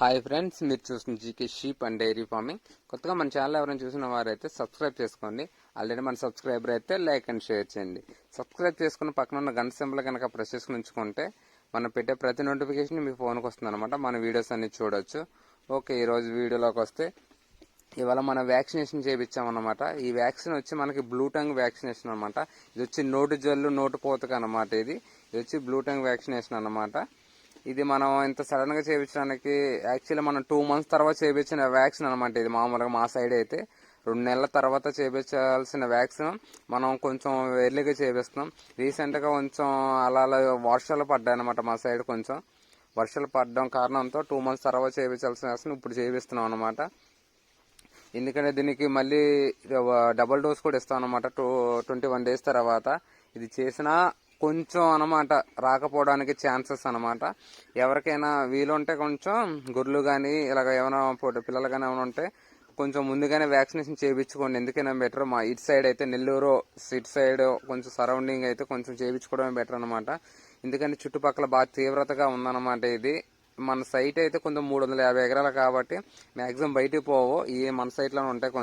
Hi friends, మీరు చూసిన GK sheep and dairy farming. కొత్తగా మన ఛానల్ ఎవరైనా చూసిన వారైతే సబ్స్క్రైబ్ చేసుకోండి. ఆల్రెడీ మన సబ్స్క్రైబర్ అయితే లైక్ అండ్ షేర్ చేయండి. సబ్స్క్రైబ్ చేసుకున్న పక్కన ఉన్న గంట సింబల్ కనుక ప్రెస్ చేసుకుని ఉంచుకుంటే మనం పెట్టే ప్రతి నోటిఫికేషన్ మీ ఫోన్కి వస్తుంది అనమాట. మన వీడియోస్ అన్ని చూడొచ్చు. ఓకే, ఈరోజు వీడియోలోకి వస్తే ఇవాళ మనం వ్యాక్సినేషన్ చేయించామన్నమాట. ఈ వ్యాక్సిన్ వచ్చి మనకి బ్లూ టంగ్ వ్యాక్సినేషన్ అనమాట. ఇది వచ్చి నోటు జల్లు నోటు పోతకు అనమాట. ఇది వచ్చి బ్లూ టంగ్ వ్యాక్సినేషన్ అనమాట. ఇది మనం ఇంత సడన్ గా చేయించడానికి యాక్చువల్లీ మనం 2 months తర్వాత చేయించిన వ్యాక్సిన్ అనమాట. ఇది మామూలుగా మా సైడ్ అయితే 2 నెలల తర్వాత చేయించాల్సిన వ్యాక్సిన్ మనం కొంచెం ఎర్లీగా చేపిస్తున్నాం. రీసెంట్ గా కొంచెం అలా వర్షాలు పడ్డాయి అనమాట. మా సైడ్ కొంచెం వర్షాలు పడడం కారణంతో 2 months తర్వాత చేయించాల్సిన వ్యాక్సిన్ ఇప్పుడు చేపిస్తున్నాం అనమాట. ఎందుకంటే దీనికి మళ్ళీ డబుల్ డోస్ కూడా ఇస్తాం అనమాట 21 days తర్వాత. ఇది చేసినా కొంచెం అనమాట రాకపోవడానికి ఛాన్సెస్ అనమాట. ఎవరికైనా వీలుంటే కొంచెం గొర్రెలు కానీ ఇలాగ ఏమైనా పిల్లలు కానీ ఏమైనా ఉంటే కొంచెం ముందుగానే వ్యాక్సినేషన్ చేయించుకోండి. ఎందుకైనా బెటర్. మా ఇటు సైడ్ అయితే నెల్లూరు ఇటు సైడ్ కొంచెం సరౌండింగ్ అయితే కొంచెం చేయించుకోవడమే బెటర్ అనమాట. ఎందుకంటే చుట్టుపక్కల బాగా తీవ్రతగా ఉందన్నమాట. ఇది మన సైట్ అయితే కొంచెం 350 ఎకరాలు కాబట్టి మ్యాక్సిమం బయటికి పోవు. ఈ మన సైట్లోనే ఉంటాయి.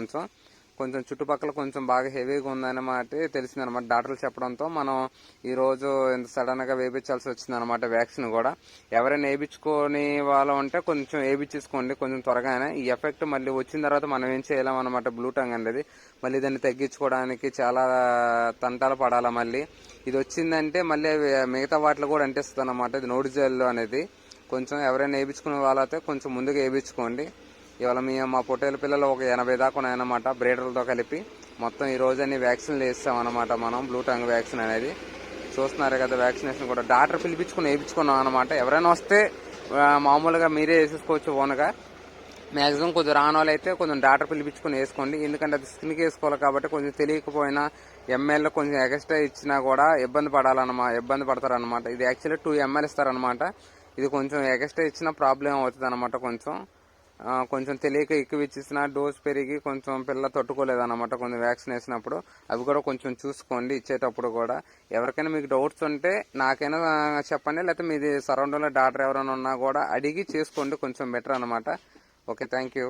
కొంచెం చుట్టుపక్కల కొంచెం బాగా హెవీగా ఉందన్నమాట తెలిసిందనమాట. డాక్టర్లు చెప్పడంతో మనం ఈరోజు ఇంత సడన్ గా వేయించాల్సి వచ్చిందనమాట వ్యాక్సిన్ కూడా. ఎవరైనా వేయించుకొని వాళ్ళు ఉంటే కొంచెం వేయించేసుకోండి కొంచెం త్వరగానే. ఈ ఎఫెక్ట్ మళ్ళీ వచ్చిన తర్వాత మనం ఏం చేయలేమన్నమాట. బ్లూ టంగ్ అనేది మళ్ళీ దాన్ని తగ్గించుకోవడానికి చాలా తంటాలు పడాలా. మళ్ళీ ఇది వచ్చిందంటే మళ్ళీ మిగతా వాటిలో కూడా అంటిస్తుంది అనమాట. ఇది నోటి జెల్ అనేది. కొంచెం ఎవరైనా వేయించుకునే వాళ్ళైతే కొంచెం ముందుగా వేయించుకోండి. ఇవాళ మా పొట్టేల పిల్లలు ఒక 80 దాకా ఉన్నాయన్నమాట. బ్రీడర్లతో కలిపి మొత్తం ఈ రోజు అన్ని వ్యాక్సిన్లు వేస్తామన్నమాట మనం. బ్లూ టంగ్ వ్యాక్సిన్ అనేది చూస్తున్నారు కదా. వ్యాక్సినేషన్ కూడా డాక్టర్ పిలిపించుకుని వేయించుకున్నాం అనమాట. ఎవరైనా వస్తే మామూలుగా మీరే వేసేసుకోవచ్చు ఓన్గా. మ్యాక్సిమం కొంచెం రాని వాళ్ళు అయితే కొంచెం డాక్టర్ పిలిపించుకుని వేసుకోండి. ఎందుకంటే అది స్కిన్కి వేసుకోవాలి కాబట్టి కొంచెం తెలియకపోయినా ఎంఎల్ కొంచెం ఎక్స్ట్రా ఇచ్చినా కూడా ఇబ్బంది పడతారనమాట. ఇది యాక్చువల్లీ 2 ml ఇస్తారనమాట. ఇది కొంచెం ఎక్స్ట్రా ఇచ్చినా ప్రాబ్లం అవుతుంది అనమాట. కొంచెం తెలియక ఎక్కువ ఇచ్చేసిన డోస్ పెరిగి కొంచెం పిల్ల తట్టుకోలేదన్నమాట. కొంచెం వ్యాక్సిన్ వేసినప్పుడు అవి కూడా కొంచెం చూసుకోండి ఇచ్చేటప్పుడు కూడా. ఎవరికైనా మీకు డౌట్స్ ఉంటే నాకైనా చెప్పండి, లేకపోతే మీది సరౌండింగ్లో డాక్టర్ ఎవరైనా ఉన్నా కూడా అడిగి చేసుకోండి. కొంచెం బెటర్ అనమాట. Okay, thank you.